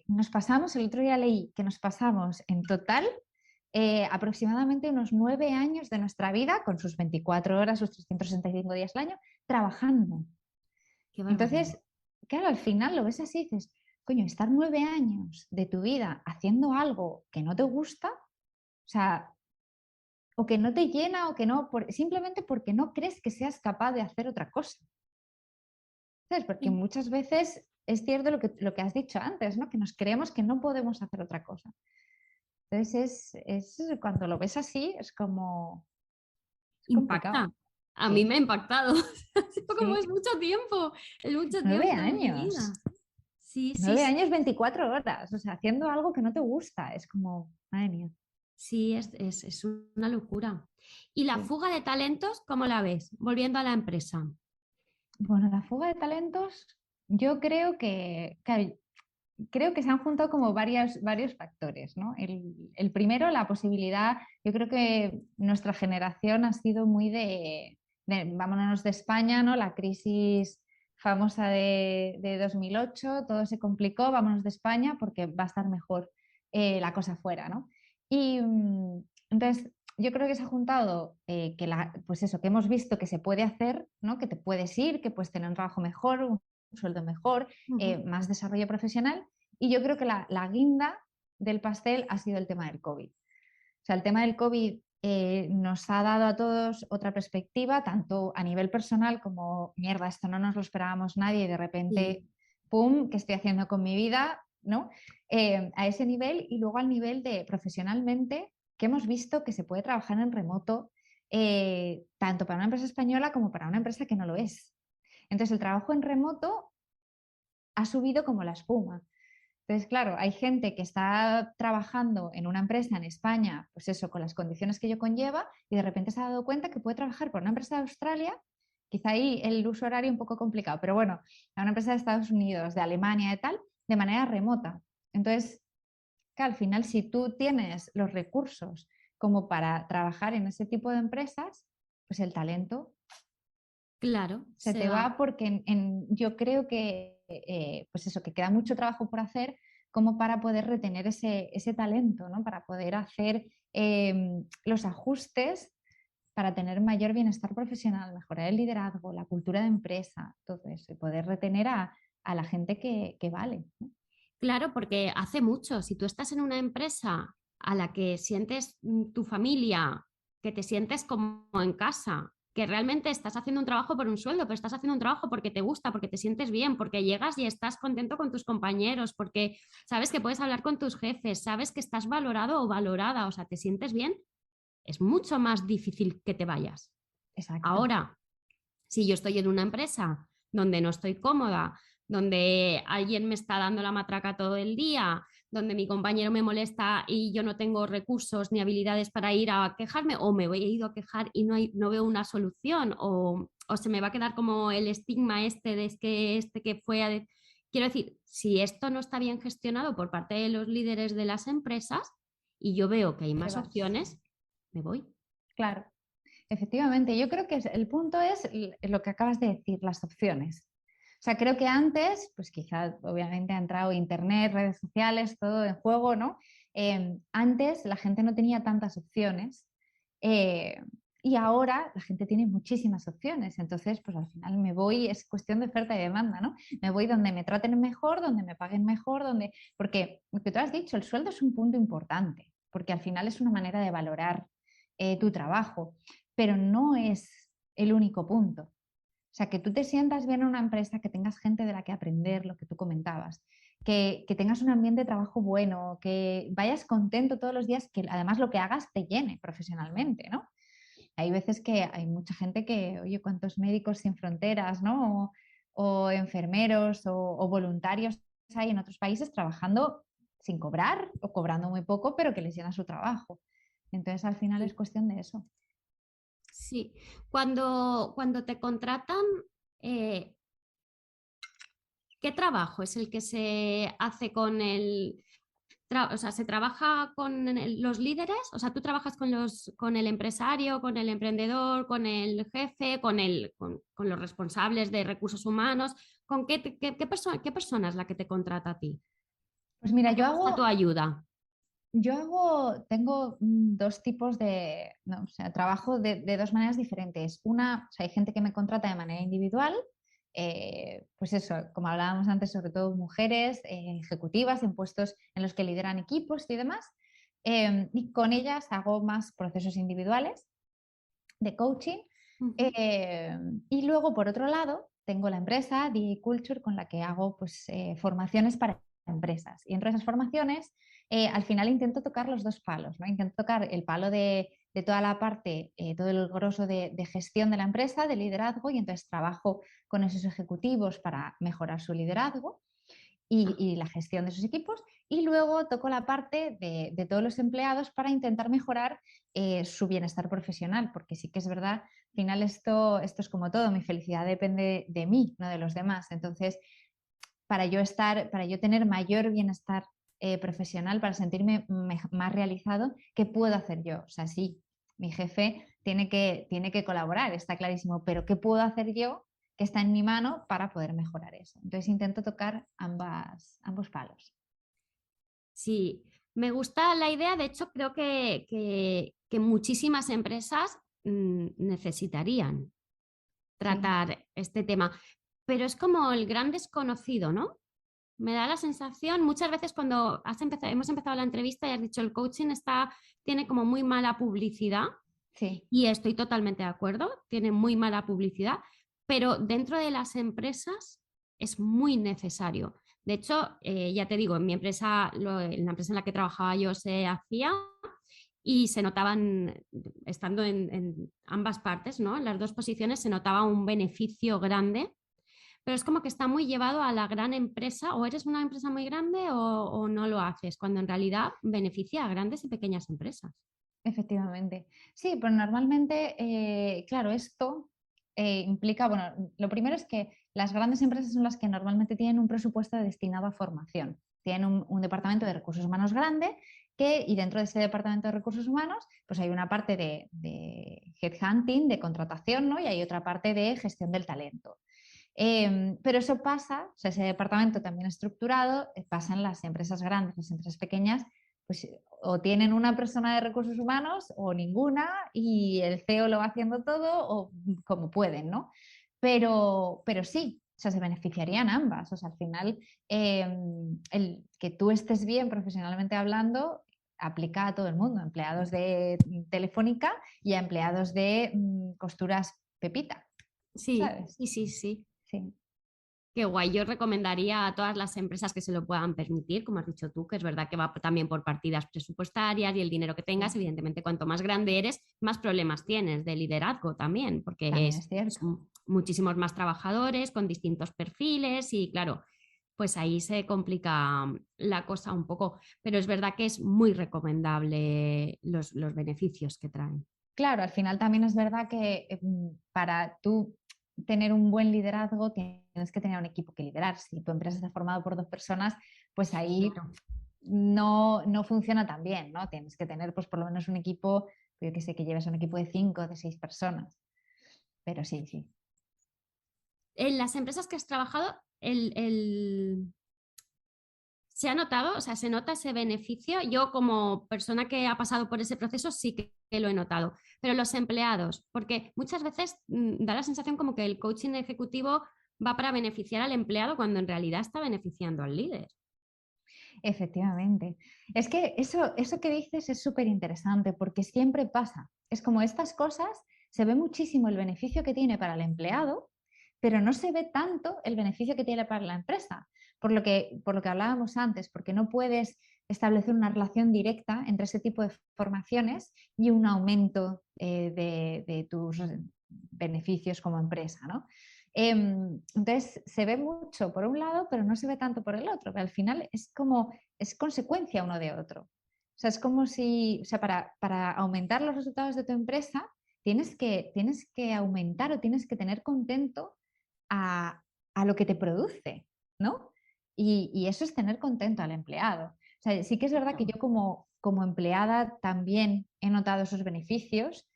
nos pasamos, el otro día leí que nos pasamos en total aproximadamente unos 9 años de nuestra vida, con sus 24 horas, sus 365 días al año, trabajando. Qué barbaridad. Entonces, claro, al final lo ves así y dices, coño, estar 9 años de tu vida haciendo algo que no te gusta, o sea, o que no te llena o que no, simplemente porque no crees que seas capaz de hacer otra cosa. ¿Sabes? Porque Sí. muchas veces es cierto lo que has dicho antes, ¿no? Que nos creemos que no podemos hacer otra cosa. Entonces, cuando lo ves así, es complicado. Impacta. A mí me Sí, ha impactado. Como es sí. mucho tiempo, es mucho nueve tiempo de mi años. vida. Sí, sí, 9 años, sí. 24 horas, o sea, haciendo algo que no te gusta. Es como, madre mía. Sí, es una locura. ¿Y la Sí. fuga de talentos, cómo la ves? Volviendo a la empresa. Bueno, la fuga de talentos, yo creo que, claro, creo que se han juntado como varios factores, ¿no? El primero, la posibilidad, yo creo que nuestra generación ha sido muy vámonos de España, ¿no? La crisis famosa de 2008, todo se complicó, vámonos de España porque va a estar mejor la cosa fuera, ¿no? Y entonces, yo creo que se ha juntado pues eso, que hemos visto que se puede hacer, ¿no? Que te puedes ir, que puedes tener un trabajo mejor, un sueldo mejor, Ujú. más desarrollo profesional. Y yo creo que la guinda del pastel ha sido el tema del COVID. O sea, el tema del COVID nos ha dado a todos otra perspectiva, tanto a nivel personal como, mierda, esto no nos lo esperábamos nadie y de repente, Sí. ¡pum!, ¿qué estoy haciendo con mi vida? ¿No? A ese nivel y luego al nivel de profesionalmente, que hemos visto que se puede trabajar en remoto, tanto para una empresa española como para una empresa que no lo es. Entonces, el trabajo en remoto ha subido como la espuma. Entonces, claro, hay gente que está trabajando en una empresa en España, pues eso, con las condiciones que ello conlleva, y de repente se ha dado cuenta que puede trabajar por una empresa de Australia, quizá ahí el uso horario un poco complicado, pero bueno, a una empresa de Estados Unidos, de Alemania y tal, de manera remota. Entonces, que al final, si tú tienes los recursos como para trabajar en ese tipo de empresas, pues el talento Claro, se se te va. va porque yo creo que, pues eso, que queda mucho trabajo por hacer como para poder retener ese talento, ¿no? Para poder hacer los ajustes para tener mayor bienestar profesional, mejorar el liderazgo, la cultura de empresa, todo eso, y poder retener a la gente que vale, ¿no? Claro, porque hace mucho, si tú estás en una empresa a la que sientes tu familia, que te sientes como en casa, que realmente estás haciendo un trabajo por un sueldo, pero estás haciendo un trabajo porque te gusta, porque te sientes bien, porque llegas y estás contento con tus compañeros, porque sabes que puedes hablar con tus jefes, sabes que estás valorado o valorada, o sea, te sientes bien, es mucho más difícil que te vayas. Exacto. Ahora, si yo estoy en una empresa donde no estoy cómoda, donde alguien me está dando la matraca todo el día, donde mi compañero me molesta y yo no tengo recursos ni habilidades para ir a quejarme, o me he ido a quejar y no veo una solución, o se me va a quedar como el estigma este de que este que fue a... Quiero decir, si esto no está bien gestionado por parte de los líderes de las empresas y yo veo que hay Te más vas. opciones, me voy. Claro. Efectivamente, yo creo que el punto es lo que acabas de decir, las opciones. O sea, creo que antes, pues quizá obviamente ha entrado internet, redes sociales, todo en juego, ¿no? Antes la gente no tenía tantas opciones eh, y ahora la gente tiene muchísimas opciones. Entonces, pues al final me voy, es cuestión de oferta y demanda, ¿no? Me voy donde me traten mejor, donde me paguen mejor, donde... Porque lo que tú has dicho, el sueldo es un punto importante, porque al final es una manera de valorar tu trabajo, pero no es el único punto. O sea, que tú te sientas bien en una empresa, que tengas gente de la que aprender, lo que tú comentabas, que tengas un ambiente de trabajo bueno, que vayas contento todos los días, que además lo que hagas te llene profesionalmente, ¿no? Hay veces que hay mucha gente que, oye, ¿cuántos médicos sin fronteras, ¿no? O enfermeros o voluntarios hay en otros países trabajando sin cobrar o cobrando muy poco, pero que les llena su trabajo. Entonces, al final es Sí. cuestión de eso. Sí, cuando te contratan, eh, ¿qué trabajo es el que se hace con o sea, se trabaja con los líderes? O sea, tú trabajas con el empresario, con el emprendedor, con el jefe, con los responsables de recursos humanos. ¿Con qué persona es la que te contrata a ti? Pues mira, ¿Para qué busca tu ayuda? tengo dos tipos de, no, o sea, trabajo de dos maneras diferentes. Una, o sea, hay gente que me contrata de manera individual, pues eso, como hablábamos antes, sobre todo mujeres ejecutivas en puestos en los que lideran equipos y demás. Y con ellas hago más procesos individuales de coaching. Ujú. eh, y luego, por otro lado, tengo la empresa DA Culture con la que hago pues, formaciones para empresas. Y entre esas formaciones, al final intento tocar los dos palos, ¿no? Intento tocar el palo de toda la parte, todo el grosso de gestión de la empresa, de liderazgo, y entonces trabajo con esos ejecutivos para mejorar su liderazgo Ah, y la gestión de sus equipos. Y luego toco la parte de todos los empleados para intentar mejorar su bienestar profesional, porque sí que es verdad, al final esto es como todo, mi felicidad depende de mí, no de los demás. Entonces, para yo tener mayor bienestar profesional, para sentirme más realizado, ¿qué puedo hacer yo? O sea, sí, mi jefe tiene que colaborar, está clarísimo, pero ¿qué puedo hacer yo que está en mi mano para poder mejorar eso? Entonces intento tocar ambos palos. sí, me gusta la idea. De hecho, creo que muchísimas empresas necesitarían Sí, tratar este tema, pero es como el gran desconocido, ¿no? Me da la sensación, muchas veces cuando hemos empezado la entrevista y has dicho el coaching tiene como muy mala publicidad, sí, y estoy totalmente de acuerdo, tiene muy mala publicidad, pero dentro de las empresas es muy necesario. De hecho, ya te digo, en mi empresa, en la empresa en la que trabajaba yo se hacía y se notaban, estando en ambas partes, ¿no? En las dos posiciones se notaba un beneficio grande, pero es como que está muy llevado a la gran empresa, o eres una empresa muy grande o no lo haces, cuando en realidad beneficia a grandes y pequeñas empresas. Efectivamente. Sí, pero normalmente, claro, esto implica, bueno, lo primero es que las grandes empresas son las que normalmente tienen un presupuesto destinado a formación. Tienen un departamento de recursos humanos grande y dentro de ese departamento de recursos humanos, pues hay una parte de headhunting, de contratación, ¿no? Y hay otra parte de gestión del talento. Pero eso pasa, o sea, ese departamento también estructurado, pasa en las empresas grandes, las empresas pequeñas, pues o tienen una persona de recursos humanos o ninguna y el CEO lo va haciendo todo o como pueden, ¿no? Pero sí, o sea, se beneficiarían ambas. O sea, al final, el que tú estés bien profesionalmente hablando aplica a todo el mundo, empleados de Telefónica y a empleados de costuras Pepita, Sí, ¿sabes? sí, sí, sí. Sí. Qué guay. Yo recomendaría a todas las empresas que se lo puedan permitir, como has dicho tú, que es verdad que va también por partidas presupuestarias y el dinero que tengas. Sí. Evidentemente, cuanto más grande eres, más problemas tienes de liderazgo también, porque También es cierto. son muchísimos más trabajadores con distintos perfiles y claro, pues ahí se complica la cosa un poco. Pero es verdad que es muy recomendable los beneficios que traen. Claro, al final también es verdad que para tú tener un buen liderazgo tienes que tener un equipo que liderar. Si tu empresa está formada por dos personas, pues ahí Claro. no funciona tan bien, ¿no? Tienes que tener pues por lo menos un equipo, yo que sé, que lleves un equipo de 5, de 6 personas. Pero sí, sí. En las empresas que has trabajado, ¿se ha notado? O sea, ¿se nota ese beneficio? Yo como persona que ha pasado por ese proceso sí que lo he notado, pero los empleados, porque muchas veces da la sensación como que el coaching ejecutivo va para beneficiar al empleado cuando en realidad está beneficiando al líder. Efectivamente. Es que eso que dices es súper interesante porque siempre pasa. Es como estas cosas, se ve muchísimo el beneficio que tiene para el empleado, pero no se ve tanto el beneficio que tiene para la empresa. Por lo que hablábamos antes, porque no puedes establecer una relación directa entre ese tipo de formaciones y un aumento de tus beneficios como empresa, ¿no? Entonces, se ve mucho por un lado, pero no se ve tanto por el otro. Pero al final es consecuencia uno de otro. O sea, es como si, o sea, para aumentar los resultados de tu empresa, tienes que aumentar o tienes que tener contento a lo que te produce, ¿no? Y eso es tener contento al empleado. O sea, sí que es verdad que yo como empleada también he notado esos beneficios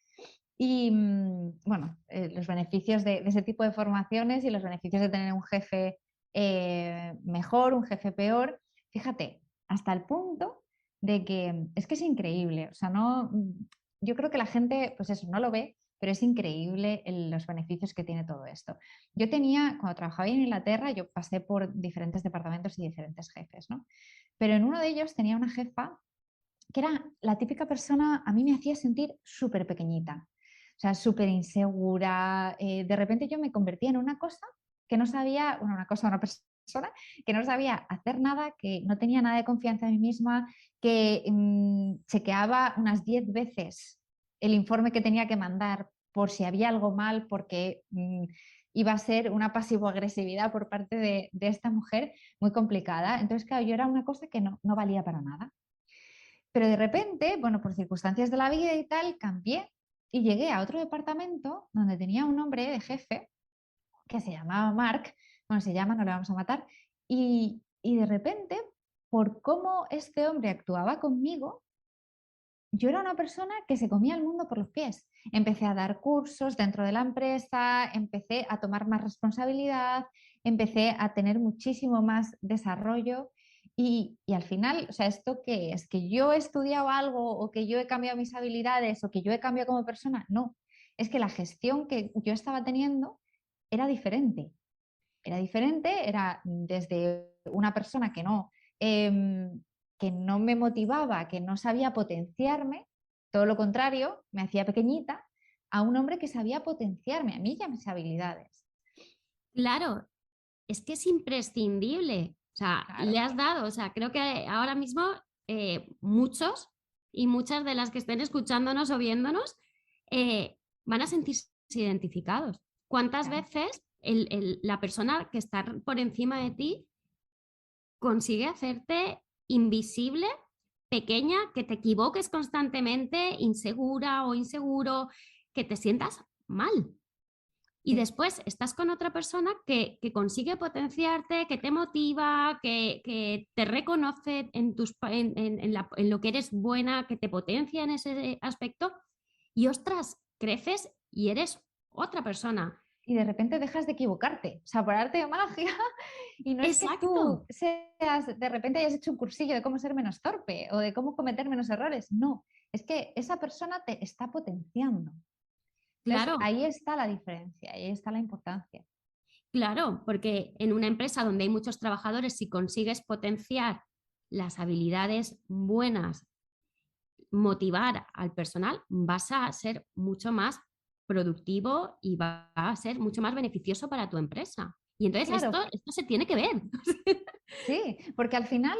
y bueno, los beneficios de ese tipo de formaciones y los beneficios de tener un jefe mejor, un jefe peor. Fíjate, hasta el punto de que es que es increíble. O sea, no, yo creo que la gente, pues eso, no lo ve, pero es increíble los beneficios que tiene todo esto. Yo tenía, cuando trabajaba en Inglaterra, yo pasé por diferentes departamentos y diferentes jefes, ¿no? Pero en uno de ellos tenía una jefa que era la típica persona, a mí me hacía sentir súper pequeñita, o sea, súper insegura. De repente yo me convertía en una cosa que no sabía, bueno, una persona que no sabía hacer nada, que no tenía nada de confianza en mí misma, que chequeaba unas 10 veces el informe que tenía que mandar por si había algo mal, porque iba a ser una pasivo-agresividad por parte de esta mujer muy complicada. Entonces, claro, yo era una cosa que no valía para nada. Pero de repente, bueno, por circunstancias de la vida y tal, cambié y llegué a otro departamento donde tenía un hombre de jefe que se llamaba Mark, bueno, se llama, no le vamos a matar, y de repente, por cómo este hombre actuaba conmigo, yo era una persona que se comía el mundo por los pies. Empecé a dar cursos dentro de la empresa, empecé a tomar más responsabilidad, empecé a tener muchísimo más desarrollo y al final, o sea, ¿esto qué es? ¿Que yo he estudiado algo o que yo he cambiado mis habilidades o que yo he cambiado como persona? No, es que la gestión que yo estaba teniendo era diferente. Era diferente, era desde una persona que no me motivaba, que no sabía potenciarme, todo lo contrario, me hacía pequeñita, a un hombre que sabía potenciarme, a mí y a mis habilidades. Claro, es que es imprescindible. O sea, le Claro, has dado, o sea, creo que ahora mismo muchos y muchas de las que estén escuchándonos o viéndonos van a sentirse identificados. ¿Cuántas claro. veces la persona que está por encima de ti consigue hacerte invisible, pequeña, que te equivoques constantemente, insegura o inseguro, que te sientas mal. Y Sí. después estás con otra persona que consigue potenciarte, que te motiva, que te reconoce en lo que eres buena, que te potencia en ese aspecto. Y ostras, creces y eres otra persona. Y de repente dejas de equivocarte, o sea, por arte de magia. Y no es que Exacto. tú seas, de repente hayas hecho un cursillo de cómo ser menos torpe o de cómo cometer menos errores. No, es que esa persona te está potenciando. Entonces, Claro, ahí está la diferencia, ahí está la importancia. claro, porque en una empresa donde hay muchos trabajadores, si consigues potenciar las habilidades buenas, motivar al personal, vas a ser mucho más productivo y va a ser mucho más beneficioso para tu empresa. Y entonces Claro, esto se tiene que ver. sí, porque al final,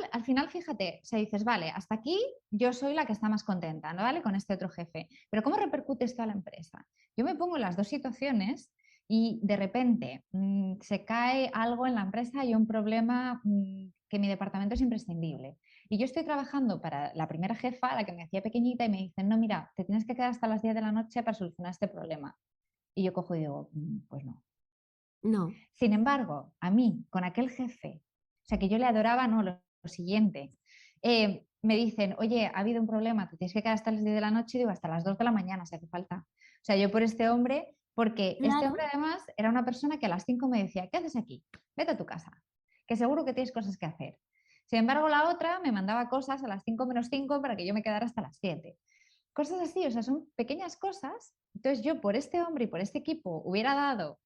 fíjate, se dices, vale, hasta aquí yo soy la que está más contenta, ¿no? ¿Vale? Con este otro jefe. Pero ¿cómo repercute esto a la empresa? Yo me pongo en las dos situaciones y de repente se cae algo en la empresa y un problema que mi departamento es imprescindible. Y yo estoy trabajando para la primera jefa, la que me hacía pequeñita, y me dicen, no, mira, te tienes que quedar hasta las 10 de la noche para solucionar este problema. Y yo cojo y digo, pues no. No, Sin embargo, a mí, con aquel jefe, o sea, que yo le adoraba, no, lo siguiente, me dicen, oye, ha habido un problema, te tienes que quedar hasta las 10 de la noche, y digo, hasta las 2 de la mañana, si hace falta. O sea, yo por este hombre, porque este hombre claro, además era una persona que a las 5 me decía, ¿qué haces aquí? Vete a tu casa, que seguro que tienes cosas que hacer. Sin embargo, la otra me mandaba cosas a las 5 menos 5 para que yo me quedara hasta las 7. Cosas así, o sea, son pequeñas cosas. Entonces yo por este hombre y por este equipo hubiera dado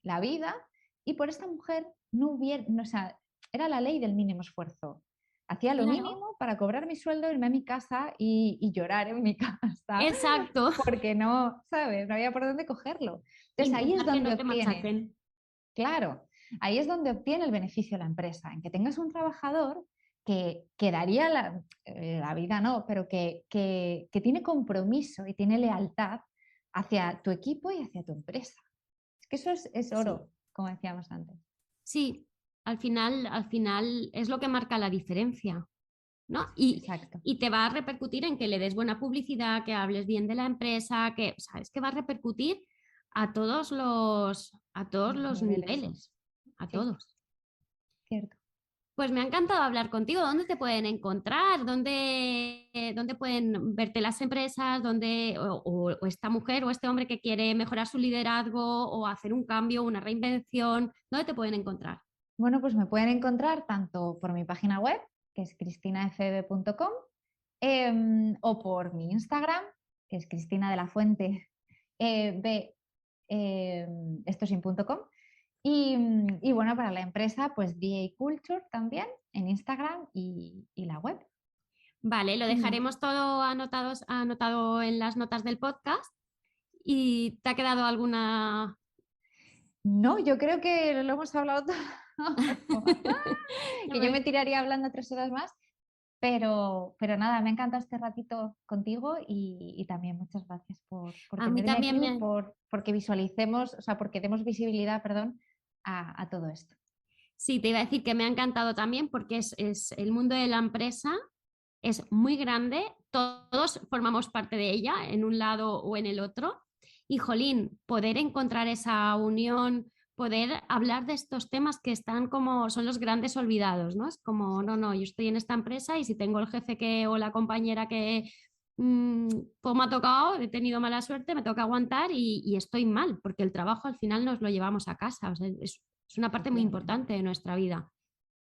la vida y por esta mujer no hubiera, no, o sea, era la ley del mínimo esfuerzo. Hacía lo claro. mínimo para cobrar mi sueldo, irme a mi casa y llorar en mi casa, Exacto. porque no, ¿sabes? No había por dónde cogerlo. Entonces ahí es Intentar que donde no te obtiene, machaquen. claro, ahí es donde obtiene el beneficio la empresa, en que tengas un trabajador que daría la vida, no, pero que tiene compromiso y tiene lealtad hacia tu equipo y hacia tu empresa. Es que eso es Sí, oro, como decíamos antes. sí. Al final es lo que marca la diferencia, ¿no? Exacto. Y te va a repercutir en que le des buena publicidad, que hables bien de la empresa, que, sabes que va a repercutir a todos Los los niveles. niveles, a Sí, todos. cierto. Pues me ha encantado hablar contigo. ¿Dónde te pueden encontrar? ¿Dónde pueden verte las empresas? O esta mujer o este hombre que quiere mejorar su liderazgo o hacer un cambio, una reinvención? ¿Dónde te pueden encontrar? Bueno, pues me pueden encontrar tanto por mi página web, que es cristinafb.com, o por mi Instagram, que es Cristina de la Fuente, b, estosin.com. Y bueno, para la empresa, pues DA Culture también en Instagram y la web. Vale, lo Mm. dejaremos todo anotado en las notas del podcast. ¿Y te ha quedado alguna? No, yo creo que lo hemos hablado todo. Que yo me tiraría hablando 3 horas más, pero nada, me encanta este ratito contigo y también muchas gracias por A mí tenerme también aquí, porque visualicemos, o sea, porque demos visibilidad, perdón, a todo esto. sí, te iba a decir que me ha encantado también porque es el mundo de la empresa es muy grande, todos formamos parte de ella en un lado o en el otro. Y jolín, poder encontrar esa unión, poder hablar de estos temas que están como, son los grandes olvidados, ¿no? Es como, Sí, no, no, yo estoy en esta empresa y si tengo el jefe que o la compañera que pues me ha tocado, he tenido mala suerte, me toca aguantar y estoy mal, porque el trabajo al final nos lo llevamos a casa, o sea, es una parte muy efectivamente, importante de nuestra vida.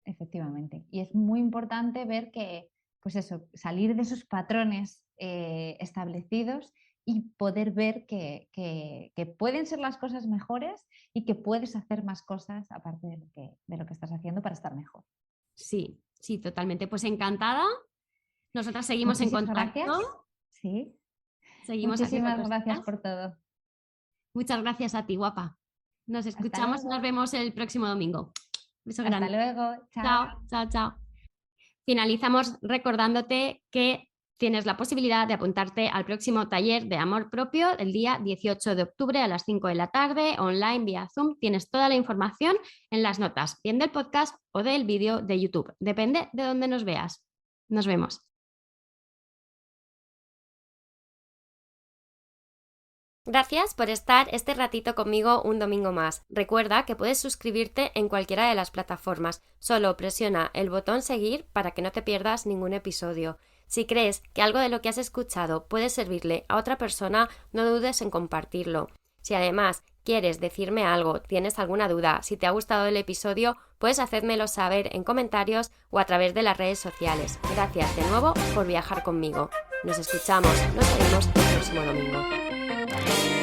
efectivamente. Y es muy importante ver que, pues eso, salir de esos patrones establecidos y poder ver que pueden ser las cosas mejores y que puedes hacer más cosas aparte de lo que estás haciendo para estar mejor. Sí, sí, totalmente. Pues encantada. Nosotras seguimos en Muchísimas gracias. contacto, Sí, seguimos haciendo muchísimas gracias cositas. por todo. Muchas gracias a ti, guapa. Nos Hasta escuchamos y nos luego. vemos el próximo domingo. Beso Hasta grande. luego. Chao. Chao, chao, chao. Finalizamos recordándote que Tienes la posibilidad de apuntarte al próximo taller de amor propio el día 18 de octubre a las 5 de la tarde, online vía Zoom. Tienes toda la información en las notas, bien del podcast o del vídeo de YouTube. Depende de dónde nos veas. Nos vemos. Gracias por estar este ratito conmigo un domingo más. Recuerda que puedes suscribirte en cualquiera de las plataformas. Solo presiona el botón seguir para que no te pierdas ningún episodio. Si crees que algo de lo que has escuchado puede servirle a otra persona, no dudes en compartirlo. Si además quieres decirme algo, tienes alguna duda, si te ha gustado el episodio, puedes hacérmelo saber en comentarios o a través de las redes sociales. Gracias de nuevo por viajar conmigo. Nos escuchamos, nos vemos el próximo domingo.